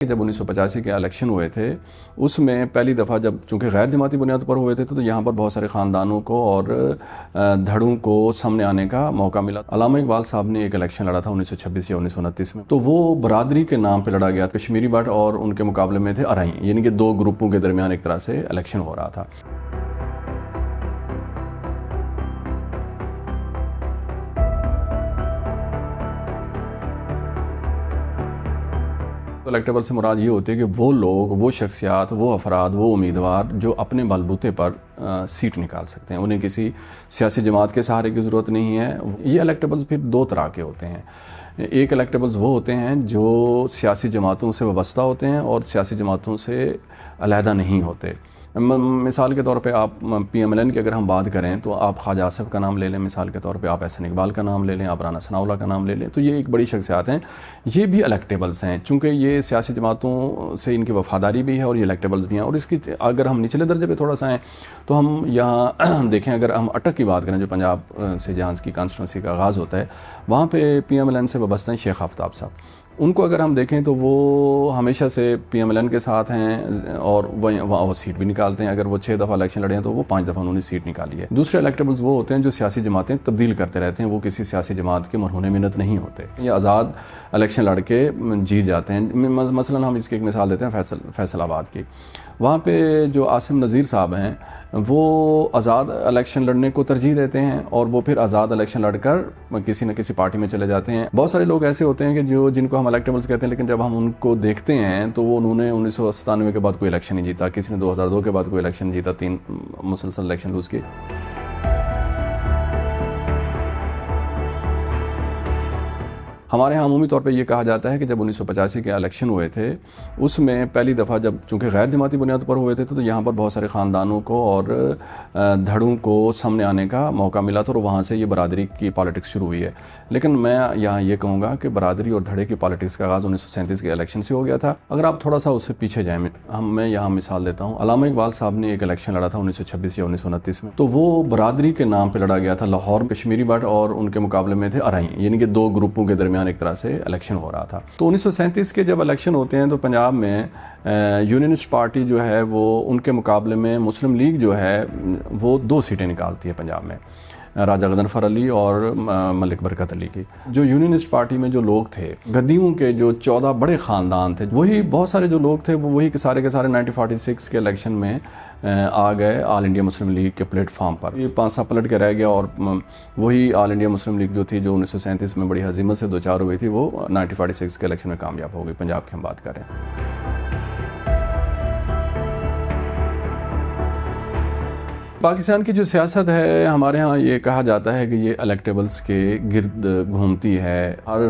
جب 1985 کے الیکشن ہوئے تھے اس میں پہلی دفعہ جب چونکہ غیر جماعتی بنیاد پر ہوئے تھے تو یہاں پر بہت سارے خاندانوں کو اور دھڑوں کو سامنے آنے کا موقع ملا۔ علامہ اقبال صاحب نے ایک الیکشن لڑا تھا 1926 یا 1929 میں، تو وہ برادری کے نام پہ لڑا گیا، کشمیری بٹ اور ان کے مقابلے میں تھے ارائیں، یعنی کہ دو گروپوں کے درمیان ایک طرح سے الیکشن ہو رہا تھا۔ الیکٹیبل سے مراد یہ ہوتی ہے کہ وہ لوگ، وہ شخصیات، وہ افراد، وہ امیدوار جو اپنے بلبوتے پر سیٹ نکال سکتے ہیں، انہیں کسی سیاسی جماعت کے سہارے کی ضرورت نہیں ہے۔ یہ الیکٹیبلز پھر دو طرح کے ہوتے ہیں۔ ایک الیکٹیبلز وہ ہوتے ہیں جو سیاسی جماعتوں سے وابستہ ہوتے ہیں اور سیاسی جماعتوں سے علیحدہ نہیں ہوتے۔ مثال کے طور پہ آپ پی ایم ایل این کی اگر ہم بات کریں تو آپ خواجہ آصف کا نام لے لیں، مثال کے طور پہ آپ احسن اقبال کا نام لے لیں، آپ رانا ثناء اللہ کا نام لے لیں، تو یہ ایک بڑی شخصیات ہیں، یہ بھی الیکٹیبلز ہیں، چونکہ یہ سیاسی جماعتوں سے ان کی وفاداری بھی ہے اور یہ الیکٹیبلز بھی ہیں۔ اور اس کی اگر ہم نچلے درجے پہ تھوڑا سا ہیں تو ہم یہاں دیکھیں، اگر ہم اٹک کی بات کریں جو پنجاب سے جہاں کی کانسٹیٹوئنسی کا آغاز ہوتا ہے، وہاں پہ پی ایم ایل این سے وابستہ ہیں شیخ آفتاب صاحب۔ ان کو اگر ہم دیکھیں تو وہ ہمیشہ سے پی ایم ایل این کے ساتھ ہیں اور وہ سیٹ بھی نکالتے ہیں۔ اگر وہ 6 دفعہ الیکشن لڑے ہیں تو وہ 5 دفعہ انہوں نے سیٹ نکالی ہے۔ دوسرے الیکٹیبلز وہ ہوتے ہیں جو سیاسی جماعتیں تبدیل کرتے رہتے ہیں، وہ کسی سیاسی جماعت کے مرہون منت نہیں ہوتے، یہ آزاد الیکشن لڑ کے جیت جاتے ہیں۔ مثلا ہم اس کی ایک مثال دیتے ہیں فیصل آباد کی، وہاں پہ جو عاصم نذیر صاحب ہیں وہ آزاد الیکشن لڑنے کو ترجیح دیتے ہیں اور وہ پھر آزاد الیکشن لڑ کر کسی نہ کسی پارٹی میں چلے جاتے ہیں۔ بہت سارے لوگ ایسے ہوتے ہیں کہ جن کو ہم الیکٹیبلز کہتے ہیں، لیکن جب ہم ان کو دیکھتے ہیں تو انہوں نے 1997 کے بعد کوئی الیکشن نہیں جیتا، کسی نے 2002 کے بعد کوئی الیکشن نہیں جیتا، 3 مسلسل الیکشن لوز کی۔ ہمارے ہاں عمومی طور پہ یہ کہا جاتا ہے کہ جب 1985 کے الیکشن ہوئے تھے اس میں پہلی دفعہ جب چونکہ غیر جماعتی بنیاد پر ہوئے تھے تو یہاں پر بہت سارے خاندانوں کو اور دھڑوں کو سامنے آنے کا موقع ملا تھا اور وہاں سے یہ برادری کی پالیٹکس شروع ہوئی ہے۔ لیکن میں یہاں یہ کہوں گا کہ برادری اور دھڑے کی پالیٹکس کا آغاز 1937 کے الیکشن سے ہو گیا تھا۔ اگر آپ تھوڑا سا اس سے پیچھے جائیں، میں یہاں مثال دیتا ہوں، علامہ اقبال صاحب نے ایک الیکشن لڑا تھا 1926 یا 1929 میں، تو وہ برادری کے نام پہ لڑا گیا تھا۔ لاہور کشمیری بٹ اور ان کے مقابلے میں تھے ارائیں، یعنی کہ دو گروپوں کے درمیان ایک طرح سے الیکشن ہو رہا تھا۔ تو 1937 کے جب الیکشن ہوتے ہیں تو پنجاب میں یونینسٹ پارٹی جو ہے وہ ان کے مقابلے میں مسلم لیگ جو ہے وہ 2 سیٹیں نکالتی ہے پنجاب میں، راجہ غضنفر علی اور ملک برکت علی کی۔ جو یونینسٹ پارٹی میں جو لوگ تھے، گدیوں کے جو 14 بڑے خاندان تھے، وہی بہت سارے جو لوگ تھے وہی کے سارے 1946 کے الیکشن میں آ گئے آل انڈیا مسلم لیگ کے پلیٹ فارم پر۔ یہ 5 سال پلٹ کے رہ گیا اور وہی آل انڈیا مسلم لیگ جو تھی جو 1937 میں بڑی ہزیمت سے دوچار ہوئی تھی، وہ 1946 کے الیکشن میں کامیاب ہو گئی۔ پنجاب کی ہم بات کر رہے ہیں۔ پاکستان کی جو سیاست ہے ہمارے ہاں یہ کہا جاتا ہے کہ یہ الیکٹیبلز کے گرد گھومتی ہے۔ ہر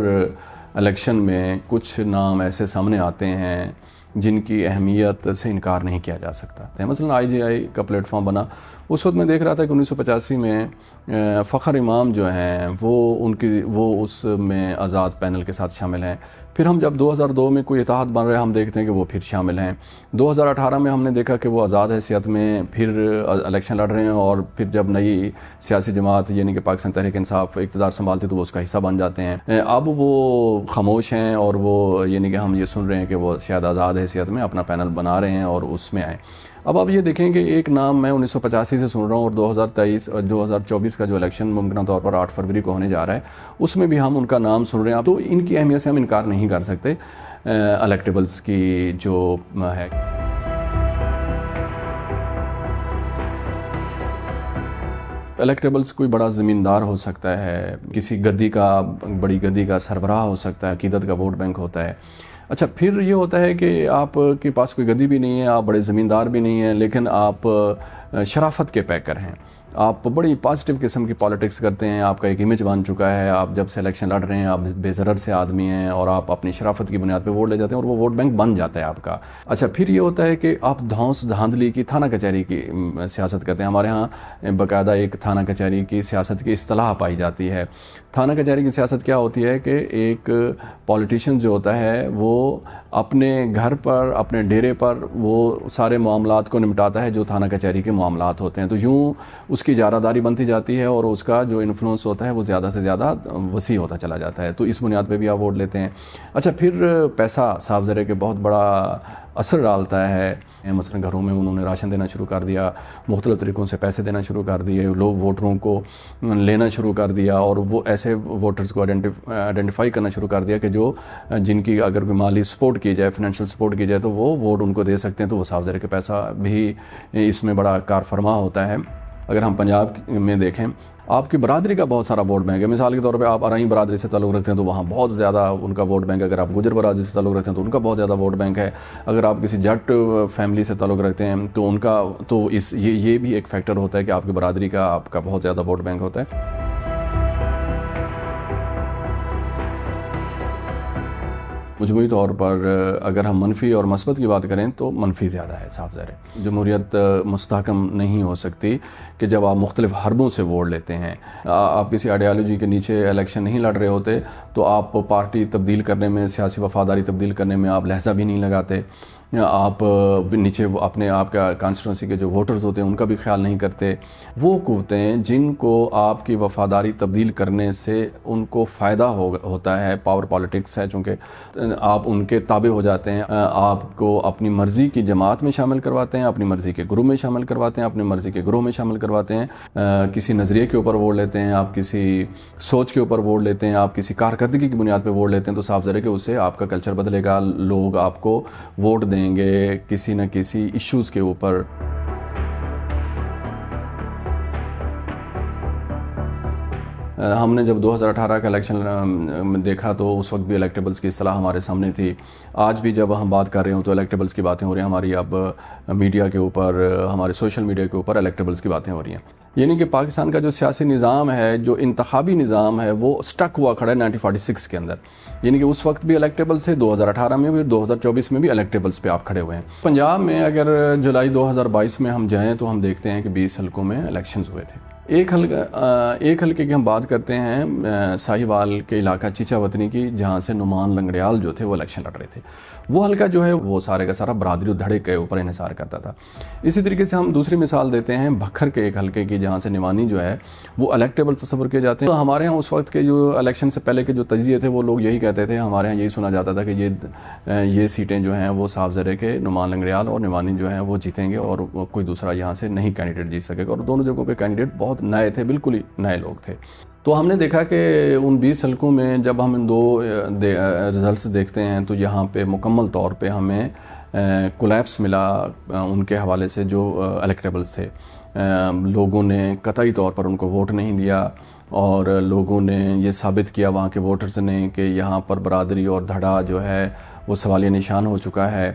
الیکشن میں کچھ نام ایسے سامنے آتے ہیں جن کی اہمیت سے انکار نہیں کیا جا سکتا۔ مثلا آئی جی آئی کا پلیٹ فارم بنا، اس وقت میں دیکھ رہا تھا کہ 1985 میں فخر امام جو ہیں وہ اس میں آزاد پینل کے ساتھ شامل ہیں۔ پھر ہم جب 2002 میں کوئی اتحاد بن رہے ہیں ہم دیکھتے ہیں کہ وہ پھر شامل ہیں۔ 2018 میں ہم نے دیکھا کہ وہ آزاد حیثیت میں پھر الیکشن لڑ رہے ہیں، اور پھر جب نئی سیاسی جماعت یعنی کہ پاکستان تحریک انصاف اقتدار سنبھالتے تو وہ اس کا حصہ بن جاتے ہیں۔ اب وہ خاموش ہیں اور وہ یعنی کہ ہم یہ سن رہے ہیں کہ وہ شاید آزاد حیثیت میں اپنا پینل بنا رہے ہیں اور اس میں آئیں۔ اب آپ یہ دیکھیں کہ ایک نام میں 1985 سے سن رہا ہوں اور 2024 کا جو الیکشن ممکنہ طور پر 8 فروری کو ہونے جا رہا ہے اس میں بھی ہم ان کا نام سن رہے ہیں، تو ان کی اہمیت سے ہم انکار نہیں کر سکتے الیکٹیبلز کی جو ہے۔ الیکٹیبلز کوئی بڑا زمیندار ہو سکتا ہے، کسی بڑی گدی کا سربراہ ہو سکتا ہے، عقیدت کا ووٹ بینک ہوتا ہے۔ اچھا، پھر یہ ہوتا ہے کہ آپ کے پاس کوئی گدی بھی نہیں ہے، آپ بڑے زمیندار بھی نہیں ہیں، لیکن آپ شرافت کے پیکر ہیں، آپ بڑی پازیٹیو قسم کی پالیٹکس کرتے ہیں، آپ کا ایک امیج بن چکا ہے، آپ جب سے الیکشن لڑ رہے ہیں آپ بے ضرر سے آدمی ہیں اور آپ اپنی شرافت کی بنیاد پہ ووٹ لے جاتے ہیں اور وہ ووٹ بینک بن جاتا ہے آپ کا۔ اچھا، پھر یہ ہوتا ہے کہ آپ دھونس دھاندلی کی تھانہ کچہری کی سیاست کرتے ہیں۔ ہمارے ہاں باقاعدہ ایک تھانہ کچہری کی سیاست کی اصطلاح پائی جاتی ہے۔ تھانہ کچہری کی سیاست کیا ہوتی ہے کہ ایک پولیٹیشین جو ہوتا ہے وہ اپنے گھر پر اپنے ڈیرے پر وہ سارے معاملات کو نمٹاتا ہے جو تھانہ کچہری کے معاملات ہوتے ہیں، تو یوں اس کی اجارہ داری بنتی جاتی ہے اور اس کا جو انفلوئنس ہوتا ہے وہ زیادہ سے زیادہ وسیع ہوتا چلا جاتا ہے، تو اس بنیاد پہ بھی آپ ووٹ لیتے ہیں۔ اچھا، پھر پیسہ صاف ظاہر ہے کہ بہت بڑا اثر ڈالتا ہے، مثلا گھروں میں انہوں نے راشن دینا شروع کر دیا، مختلف طریقوں سے پیسے دینا شروع کر دیے، لوگ ووٹروں کو لینا شروع کر دیا اور وہ ایسے ووٹرز کو آئیڈینٹیفائی کرنا شروع کر دیا کہ جو جن کی اگر کوئی مالی سپورٹ کی جائے، فائنینشیل سپورٹ کی جائے تو وہ ووٹ ان کو دے سکتے ہیں، تو وہ صاف ظاہر ہے کہ پیسہ بھی اس میں بڑا کار فرما ہوتا ہے۔ اگر ہم پنجاب میں دیکھیں، آپ کی برادری کا بہت سارا ووٹ بینک ہے، مثال کے طور پہ آپ ارائیں برادری سے تعلق رکھتے ہیں تو وہاں بہت زیادہ ان کا ووٹ بینک ہے، اگر آپ گجر برادری سے تعلق رکھتے ہیں تو ان کا بہت زیادہ ووٹ بینک ہے، اگر آپ کسی جٹ فیملی سے تعلق رکھتے ہیں تو ان کا تو یہ بھی ایک فیکٹر ہوتا ہے کہ آپ کی برادری کا آپ کا بہت زیادہ ووٹ بینک ہوتا ہے۔ مجموعی طور پر اگر ہم منفی اور مثبت کی بات کریں تو منفی زیادہ ہے، صاف ظاہر ہے۔ جمہوریت مستحکم نہیں ہو سکتی کہ جب آپ مختلف حربوں سے ووٹ لیتے ہیں، آپ کسی آئیڈیالوجی کے نیچے الیکشن نہیں لڑ رہے ہوتے تو آپ پارٹی تبدیل کرنے میں، سیاسی وفاداری تبدیل کرنے میں آپ لہجہ بھی نہیں لگاتے، آپ نیچے اپنے آپ کا کانسٹیٹوئنسی کے جو ووٹرز ہوتے ہیں ان کا بھی خیال نہیں کرتے۔ وہ قوتیں جن کو آپ کی وفاداری تبدیل کرنے سے ان کو فائدہ ہوتا ہے، پاور پالیٹکس ہے، چونکہ آپ ان کے تابع ہو جاتے ہیں، آپ کو اپنی مرضی کی جماعت میں شامل کرواتے ہیں، اپنی مرضی کے گروہ میں شامل کرواتے ہیں، اپنی مرضی کے گروہ میں شامل کرواتے ہیں، کسی نظریے کے اوپر ووٹ لیتے ہیں، آپ کسی سوچ کے اوپر ووٹ لیتے ہیں، آپ کسی کارکردگی کی بنیاد پہ ووٹ لیتے ہیں، تو صاف ظاہر ہے کہ اس سے آپ کا کلچر بدلے گا، لوگ آپ کو ووٹ دیں گے کسی نہ کسی ایشوز کے اوپر۔ ہم نے جب 2018 کا الیکشن دیکھا تو اس وقت بھی الیکٹیبلز کی اصطلاح ہمارے سامنے تھی، آج بھی جب ہم بات کر رہے ہوں تو الیکٹیبلز کی باتیں ہو رہی ہیں، ہماری اب میڈیا کے اوپر، ہمارے سوشل میڈیا کے اوپر الیکٹیبلز کی باتیں ہو رہی ہیں۔ یعنی کہ پاکستان کا جو سیاسی نظام ہے، جو انتخابی نظام ہے، وہ سٹک ہوا کھڑا ہے 1946 کے اندر، یعنی کہ اس وقت بھی الیکٹیبلز سے 2018 میں بھی، 2024 میں بھی الیکٹیبلز پہ آپ کھڑے ہوئے ہیں۔ پنجاب میں اگر جولائی 2022 میں ہم جائیں تو ہم دیکھتے ہیں کہ 20 حلقوں میں الیکشنز ہوئے تھے۔ ایک حلقے کی ہم بات کرتے ہیں ساہیوال کے علاقہ چیچا وطنی کی، جہاں سے نعمان لنگڑیال جو تھے وہ الیکشن لڑ رہے تھے۔ وہ حلقہ جو ہے وہ سارے کا سارا برادری دھڑے کے اوپر انحصار کرتا تھا۔ اسی طریقے سے ہم دوسری مثال دیتے ہیں بکھر کے ایک حلقے کی، جہاں سے نعمانی جو ہے وہ الیکٹیبل تصور کیے جاتے ہیں۔ تو ہمارے ہاں اس وقت کے جو الیکشن سے پہلے کے جو تجزیے تھے وہ لوگ یہی کہتے تھے، ہمارے ہاں یہی سنا جاتا تھا کہ یہ سیٹیں جو ہیں وہ صاف ظاہر ہے کہ نعمان لنگڑیال اور نعمانی جو ہیں وہ جیتیں گے اور کوئی دوسرا یہاں سے نہیں کینڈیڈیٹ جیت سکے گا، اور دونوں جگہوں پہ کینڈیڈیٹ بہت نئے تھے، بالکل ہی نئے لوگ تھے۔ تو ہم نے دیکھا کہ ان 20 حلقوں میں جب ہم ان دو رزلٹس دیکھتے ہیں تو یہاں پہ مکمل طور پہ ہمیں کولیپس ملا ان کے حوالے سے جو الیکٹیبلز تھے۔ لوگوں نے قطعی طور پر ان کو ووٹ نہیں دیا اور لوگوں نے یہ ثابت کیا، وہاں کے ووٹرز نے، کہ یہاں پر برادری اور دھڑا جو ہے وہ سوالیہ نشان ہو چکا ہے۔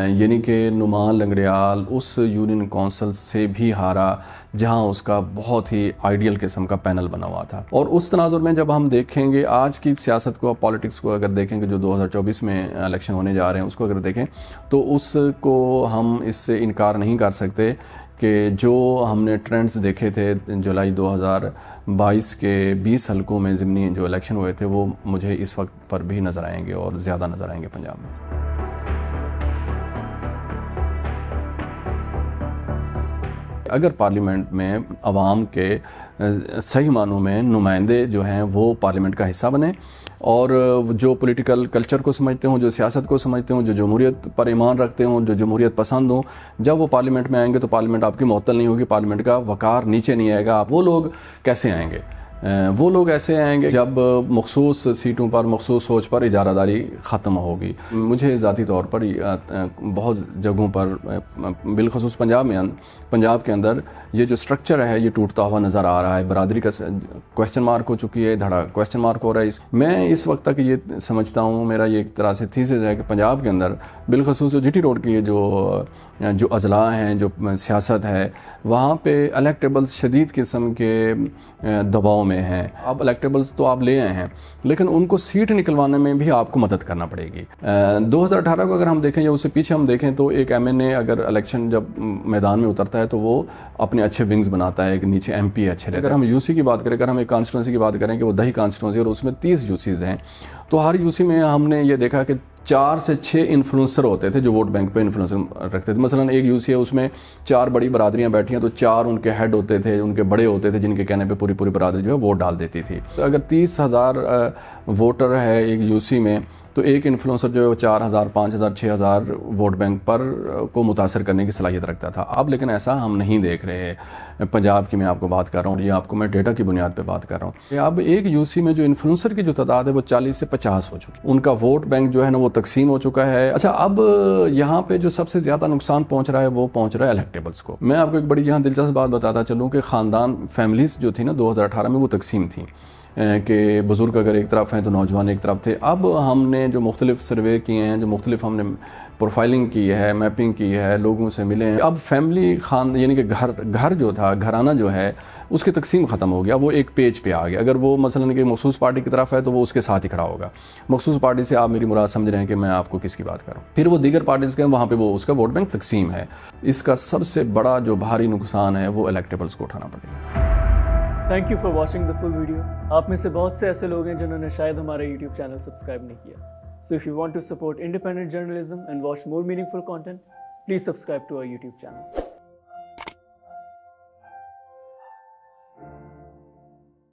یعنی کہ نعمان لنگڑیال اس یونین کونسل سے بھی ہارا جہاں اس کا بہت ہی آئیڈیل قسم کا پینل بنا ہوا تھا۔ اور اس تناظر میں جب ہم دیکھیں گے آج کی سیاست کو، پالیٹکس کو اگر دیکھیں گے جو 2024 میں الیکشن ہونے جا رہے ہیں، اس کو اگر دیکھیں تو اس کو ہم اس سے انکار نہیں کر سکتے کہ جو ہم نے ٹرینڈز دیکھے تھے جولائی 2022 کے 20 حلقوں میں ضمنی جو الیکشن ہوئے تھے، وہ مجھے اس وقت پر بھی نظر آئیں گے اور زیادہ نظر آئیں گے پنجاب میں۔ اگر پارلیمنٹ میں عوام کے صحیح معنوں میں نمائندے جو ہیں وہ پارلیمنٹ کا حصہ بنیں اور جو پولیٹیکل کلچر کو سمجھتے ہوں، جو سیاست کو سمجھتے ہوں، جو جمہوریت پر ایمان رکھتے ہوں، جو جمہوریت پسند ہوں، جب وہ پارلیمنٹ میں آئیں گے تو پارلیمنٹ آپ کی معطل نہیں ہوگی، پارلیمنٹ کا وقار نیچے نہیں آئے گا۔ وہ لوگ کیسے آئیں گے؟ وہ لوگ ایسے آئیں گے جب مخصوص سیٹوں پر، مخصوص سوچ پر اجارہ داری ختم ہوگی۔ مجھے ذاتی طور پر بہت جگہوں پر، بالخصوص پنجاب کے اندر یہ جو سٹرکچر ہے یہ ٹوٹتا ہوا نظر آ رہا ہے۔ برادری کا کویسچن مارک ہو چکی ہے، دھڑا کویسچن مارک ہو رہا ہے۔ میں اس وقت تک یہ سمجھتا ہوں، میرا یہ ایک طرح سے تھیسس ہے کہ پنجاب کے اندر بالخصوص جو جی ٹی روڈ کی جو جو اضلاع ہیں, جو سیاست ہے, وہاں پہ الیکٹیبلز شدید قسم کے دباؤ میں ہیں. اب الیکٹیبلز تو آپ لے آئے ہیں, لیکن ان کو سیٹ نکلوانے میں بھی آپ کو مدد کرنا پڑے گی. 2018 کو اگر ہم دیکھیں یا اس سے پیچھے ہم دیکھیں تو ایک ایم این اے اگر الیکشن جب میدان میں اترتا ہے تو وہ اپنے اچھے ونگز بناتا ہے, ایک نیچے ایم پی اچھے. اگر ہم یو سی کی بات کریں, اگر ہم ایک کانسٹیٹوئنسی کی بات کریں کہ وہ دہی کانسٹیٹوئنسی اور اس میں 30 یو سیز ہیں, تو ہر یو سی میں ہم نے یہ دیکھا کہ 4 سے 6 انفلوئنسر ہوتے تھے جو ووٹ بینک پہ انفلوئنس رکھتے تھے. مثلا ایک یو سی ہے, اس میں 4 بڑی برادریاں بیٹھی ہیں, تو 4 ان کے ہیڈ ہوتے تھے, ان کے بڑے ہوتے تھے, جن کے کہنے پہ پوری برادری جو ہے ووٹ ڈال دیتی تھی. تو اگر 30,000 ووٹر ہے ایک یو سی میں, تو ایک انفلوئنسر جو ہے وہ 4,000 5,000 6,000 ووٹ بینک پر کو متاثر کرنے کی صلاحیت رکھتا تھا. اب لیکن ایسا ہم نہیں دیکھ رہے. پنجاب کی میں آپ کو بات کر رہا ہوں, یہ آپ کو میں ڈیٹا کی بنیاد پہ بات کر رہا ہوں. اب ایک یو سی میں جو انفلوئنسر کی جو تعداد ہے وہ 40 سے 50 ہو چکی, ان کا ووٹ بینک جو ہے نا وہ تقسیم ہو چکا ہے. اچھا, اب یہاں پہ جو سب سے زیادہ نقصان پہنچ رہا ہے وہ پہنچ رہا ہے الیکٹیبلز کو. میں آپ کو ایک بڑی یہاں دلچسپ بات بتاتا چلوں کہ خاندان فیملیز جو تھی نا 2018 میں وہ تقسیم تھیں کہ بزرگ اگر ایک طرف ہیں تو نوجوان ایک طرف تھے. اب ہم نے جو مختلف سروے کیے ہیں, جو مختلف ہم نے پروفائلنگ کی ہے, میپنگ کی ہے, لوگوں سے ملے ہیں, اب فیملی یعنی کہ گھر جو تھا, گھرانہ جو ہے, اس کی تقسیم ختم ہو گیا. وہ ایک پیج پہ آ گیا. اگر وہ مثلا کہ مخصوص پارٹی کی طرف ہے تو وہ اس کے ساتھ ہی کھڑا ہوگا. مخصوص پارٹی سے آپ میری مراد سمجھ رہے ہیں کہ میں آپ کو کس کی بات کروں. پھر وہ دیگر پارٹیز کے وہاں پہ وہ اس کا ووٹ بینک تقسیم ہے. اس کا سب سے بڑا جو بھاری نقصان ہے وہ الیکٹیبلز کو اٹھانا پڑے گا. Thank you for watching the full video. آپ میں سے بہت سے ایسے لوگ ہیں جنہوں نے شاید ہمارا یوٹیوب چینل سبسکرائب نہیں کیا. So if you want to support independent journalism and watch more meaningful content, please subscribe to our YouTube channel.